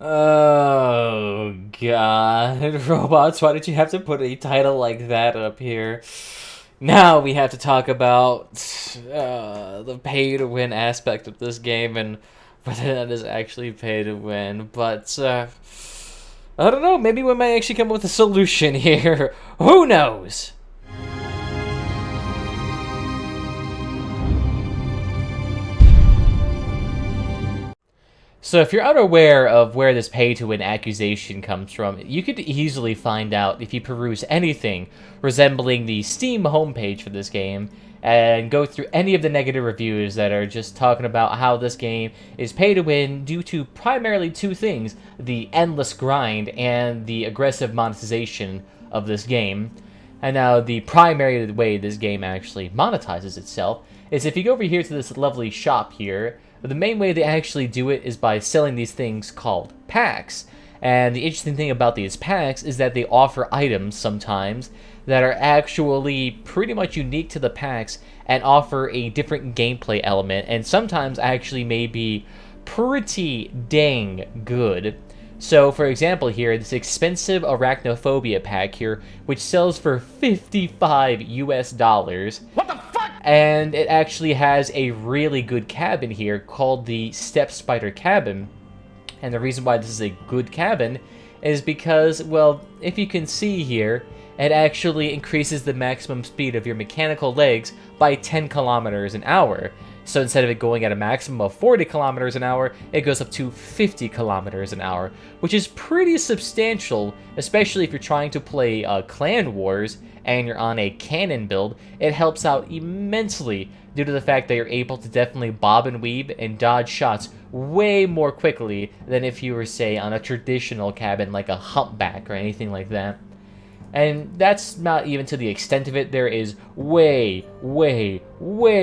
Oh, God. Robots, why did you have to put a title like that up here? Now we have to talk about the pay-to-win aspect of this game and whether that is actually pay-to-win. But, I don't know, maybe we might actually come up with a solution here. Who knows? So if you're unaware of where this pay-to-win accusation comes from, you could easily find out if you peruse anything resembling the Steam homepage for this game and go through any of the negative reviews that are just talking about how this game is pay-to-win due to primarily two things: the endless grind and the aggressive monetization of this game. And now the primary way this game actually monetizes itself is if you go over here to this lovely shop here. The main way they actually do it is by selling these things called packs. And the interesting thing about these packs is that they offer items sometimes that are actually pretty much unique to the packs and offer a different gameplay element, and sometimes actually may be pretty dang good. So, for example here, this expensive arachnophobia pack here, which sells for 55 US dollars. What the fuck? And it actually has a really good cabin here called the Step Spider Cabin. And the reason why this is a good cabin is because, well, if you can see here, it actually increases the maximum speed of your mechanical legs by 10 kilometers an hour. So instead of it going at a maximum of 40 kilometers an hour, it goes up to 50 kilometers an hour, which is pretty substantial, especially if you're trying to play Clan Wars and you're on a cannon build. It helps out immensely due to the fact that you're able to definitely bob and weave and dodge shots way more quickly than if you were, say, on a traditional cabin like a humpback or anything like that. And that's not even to the extent of it. There is way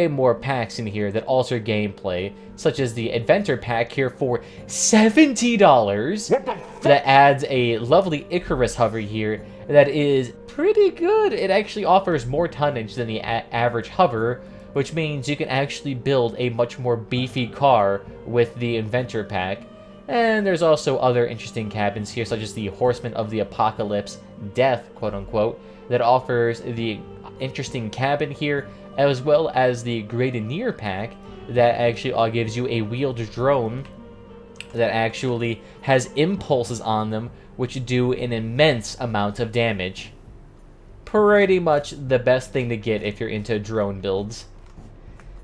more packs in here that alter gameplay, such as the Adventure Pack here for $70. That adds a lovely Icarus hover here that is pretty good. It actually offers more tonnage than the average hover, which means you can actually build a much more beefy car with the Adventure Pack. And there's also other interesting cabins here, such as the Horseman of the Apocalypse Death, quote-unquote, that offers the interesting cabin here, as well as the Grenadier Pack that actually gives you a wheeled drone that actually has impulses on them, which do an immense amount of damage. Pretty much the best thing to get if you're into drone builds.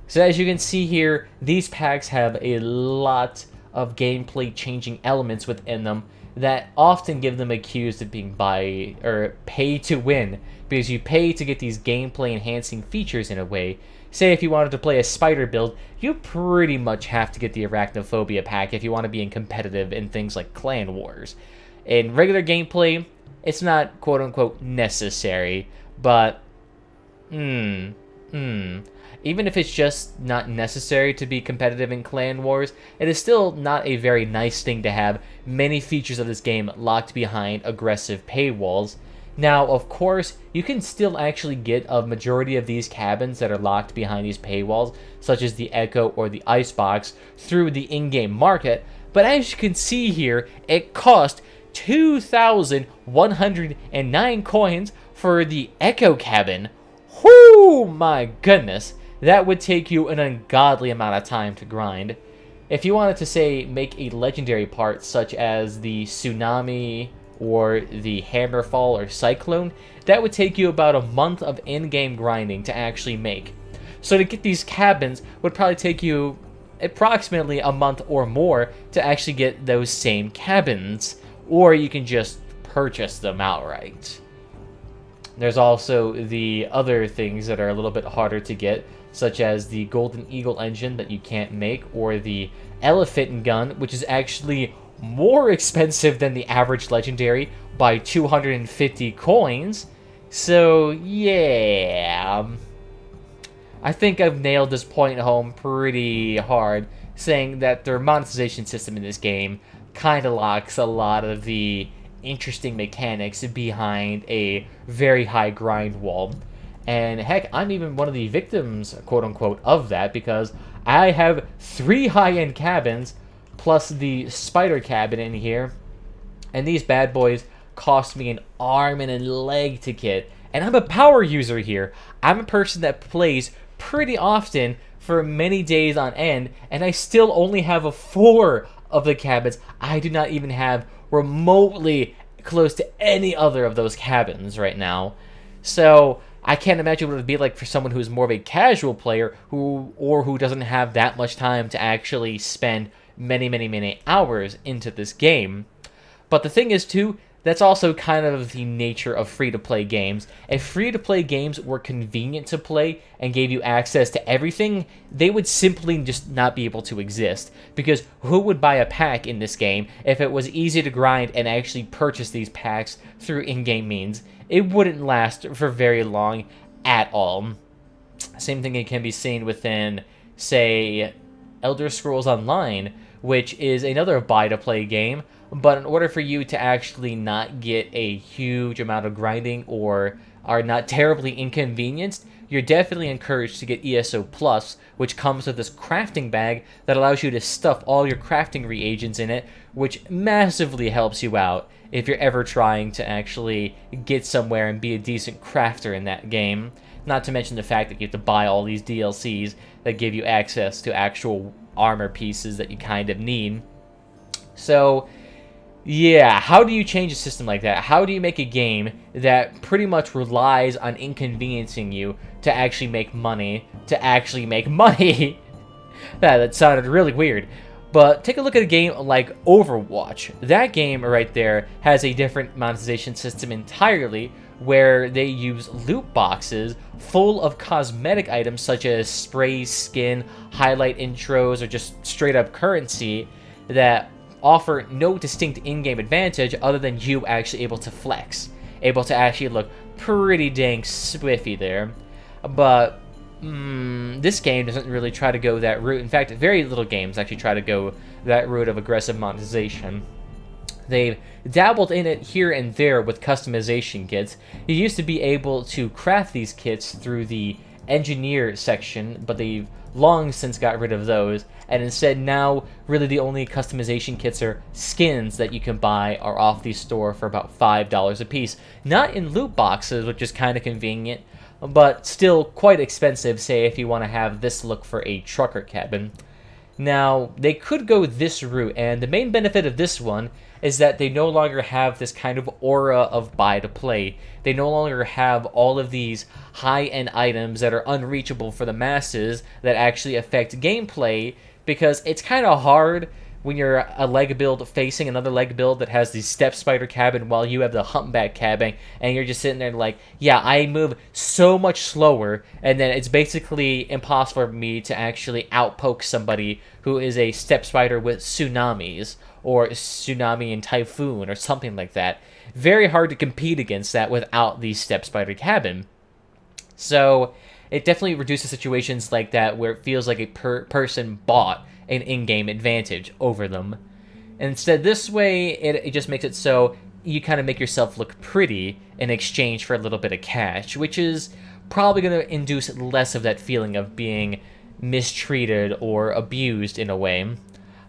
So as you can see here, these packs have a lot of gameplay changing elements within them that often give them accused of being pay to win, because you pay to get these gameplay enhancing features in a way. Say if you wanted to play a spider build, you pretty much have to get the Arachnophobia pack if you want to be in competitive in things like Clan Wars. In regular gameplay, it's not quote unquote necessary, but even if it's just not necessary to be competitive in Clan Wars, it is still not a very nice thing to have many features of this game locked behind aggressive paywalls. Now, of course, you can still actually get a majority of these cabins that are locked behind these paywalls, such as the Echo or the Icebox, through the in-game market, but as you can see here, it cost 2,109 coins for the Echo cabin. Whoo, my goodness! That would take you an ungodly amount of time to grind. If you wanted to, say, make a legendary part such as the Tsunami or the Hammerfall or Cyclone, that would take you about a month of in-game grinding to actually make. So to get these cabins would probably take you approximately a month or more to actually get those same cabins, or you can just purchase them outright. There's also the other things that are a little bit harder to get, such as the Golden Eagle engine that you can't make, or the Elephant gun, which is actually more expensive than the average legendary by 250 coins. So, yeah. I think I've nailed this point home pretty hard, saying that their monetization system in this game kind of locks a lot of the interesting mechanics behind a very high grind wall. And heck, I'm even one of the victims, quote-unquote, of that, because I have 3 high-end cabins, plus the spider cabin in here. And these bad boys cost me an arm and a leg to get. And I'm a power user here. I'm a person that plays pretty often for many days on end, and I still only have 4 of the cabins. I do not even have remotely close to any other of those cabins right now. So I can't imagine what it would be like for someone who's more of a casual player who doesn't have that much time to actually spend many hours into this game. But the thing is, too, that's also kind of the nature of free-to-play games. If free-to-play games were convenient to play and gave you access to everything, they would simply just not be able to exist. Because who would buy a pack in this game if it was easy to grind and actually purchase these packs through in-game means? It wouldn't last for very long at all. Same thing can be seen within, say, Elder Scrolls Online, which is another buy-to-play game. But in order for you to actually not get a huge amount of grinding or are not terribly inconvenienced, you're definitely encouraged to get ESO Plus, which comes with this crafting bag that allows you to stuff all your crafting reagents in it, which massively helps you out if you're ever trying to actually get somewhere and be a decent crafter in that game. Not to mention the fact that you have to buy all these DLCs that give you access to actual armor pieces that you kind of need. So yeah, how do you change a system like that? How do you make a game that pretty much relies on inconveniencing you to actually make money? That sounded really weird. But take a look at a game like Overwatch. That game right there has a different monetization system entirely, where they use loot boxes full of cosmetic items such as sprays, skin, highlight intros, or just straight up currency that offer no distinct in-game advantage other than you actually able to flex, able to actually look pretty dang spiffy there. But this game doesn't really try to go that route. In fact, very little games actually try to go that route of aggressive monetization. They've dabbled in it here and there with customization kits. You used to be able to craft these kits through the engineer section, but they've long since got rid of those, and instead now really the only customization kits or skins that you can buy are off the store for about $5 a piece. Not in loot boxes, which is kind of convenient, but still quite expensive, say if you want to have this look for a trucker cabin. Now, they could go this route, and the main benefit of this one is that they no longer have this kind of aura of buy-to-play. They no longer have all of these high-end items that are unreachable for the masses that actually affect gameplay, because it's kind of hard when you're a leg build facing another leg build that has the step spider cabin while you have the humpback cabin, and you're just sitting there like, yeah, I move so much slower, and then it's basically impossible for me to actually outpoke somebody who is a step spider with tsunamis, or tsunami and typhoon, or something like that. Very hard to compete against that without the step spider cabin. So it definitely reduces situations like that where it feels like a person bought an in-game advantage over them. And instead, this way, it just makes it so you kind of make yourself look pretty in exchange for a little bit of cash, which is probably going to induce less of that feeling of being mistreated or abused in a way.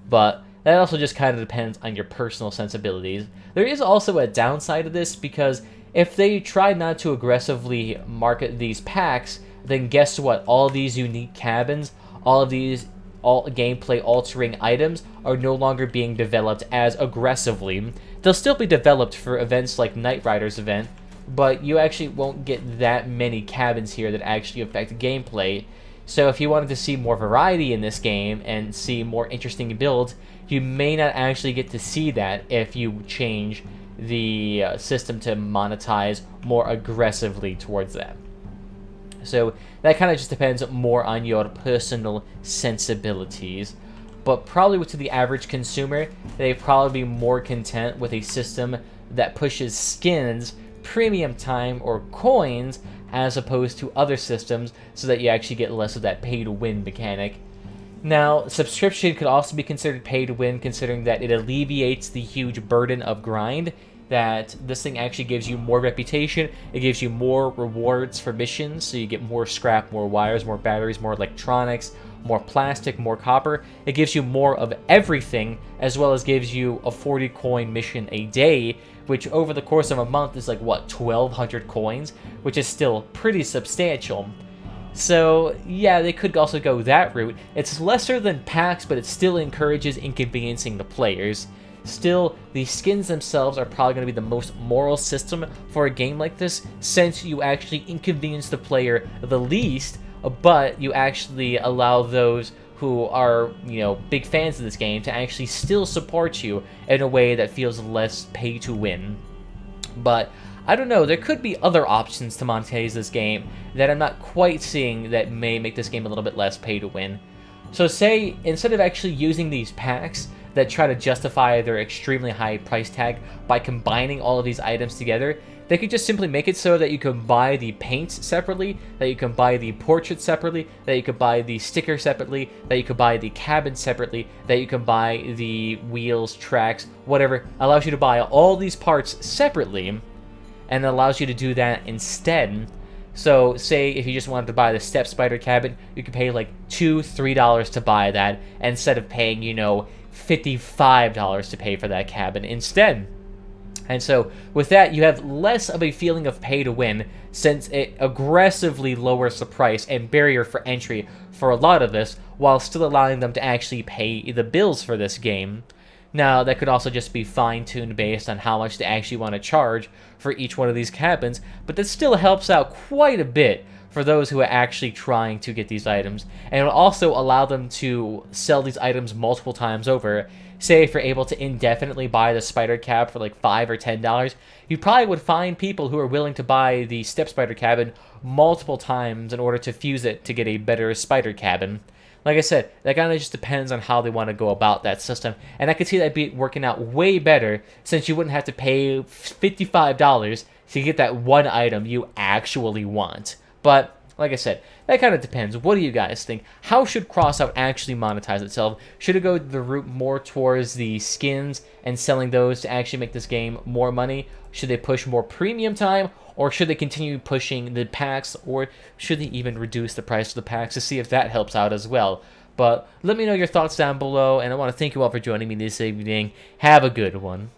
But that also just kind of depends on your personal sensibilities. There is also a downside of this, because if they try not to aggressively market these packs, then guess what? All these unique cabins, all of these gameplay altering items are no longer being developed as aggressively. They'll still be developed for events like Knight Rider's event, but you actually won't get that many cabins here that actually affect gameplay. So if you wanted to see more variety in this game and see more interesting builds, you may not actually get to see that if you change the system to monetize more aggressively towards that. So that kind of just depends more on your personal sensibilities. But probably to the average consumer, they'd probably be more content with a system that pushes skins, premium time, or coins, as opposed to other systems, so that you actually get less of that pay-to-win mechanic. Now, subscription could also be considered pay-to-win, considering that it alleviates the huge burden of grind, that this thing actually gives you more reputation, it gives you more rewards for missions, so you get more scrap, more wires, more batteries, more electronics, more plastic, more copper. It gives you more of everything, as well as gives you a 40 coin mission a day, which over the course of a month is like, what, 1,200 coins, which is still pretty substantial. So, yeah, they could also go that route. It's lesser than packs, but it still encourages inconveniencing the players. Still, the skins themselves are probably going to be the most moral system for a game like this, since you actually inconvenience the player the least, but you actually allow those who are, big fans of this game to actually still support you in a way that feels less pay to win. But I don't know, there could be other options to monetize this game that I'm not quite seeing that may make this game a little bit less pay to win. So say, instead of actually using these packs that try to justify their extremely high price tag by combining all of these items together, they could just simply make it so that you can buy the paints separately, that you can buy the portraits separately, that you could buy the sticker separately, that you could buy the cabin separately, that you can buy the wheels, tracks, whatever. Allows you to buy all these parts separately, and allows you to do that instead. So, say if you just wanted to buy the step spider cabin, you could pay like $2, $3 to buy that, instead of paying, $55 to pay for that cabin instead. And so, with that, you have less of a feeling of pay to win, since it aggressively lowers the price and barrier for entry for a lot of this, while still allowing them to actually pay the bills for this game. Now, that could also just be fine-tuned based on how much they actually want to charge for each one of these cabins, but that still helps out quite a bit for those who are actually trying to get these items, and it will also allow them to sell these items multiple times over. Say if you're able to indefinitely buy the spider cab for like $5 or $10, you probably would find people who are willing to buy the step spider cabin multiple times in order to fuse it to get a better spider cabin. Like I said, that kind of just depends on how they want to go about that system, and I could see that be working out way better, since you wouldn't have to pay $55 to get that one item you actually want. But, like I said, that kind of depends. What do you guys think? How should Crossout actually monetize itself? Should it go the route more towards the skins and selling those to actually make this game more money? Should they push more premium time? Or should they continue pushing the packs? Or should they even reduce the price of the packs to see if that helps out as well? But let me know your thoughts down below, and I want to thank you all for joining me this evening. Have a good one.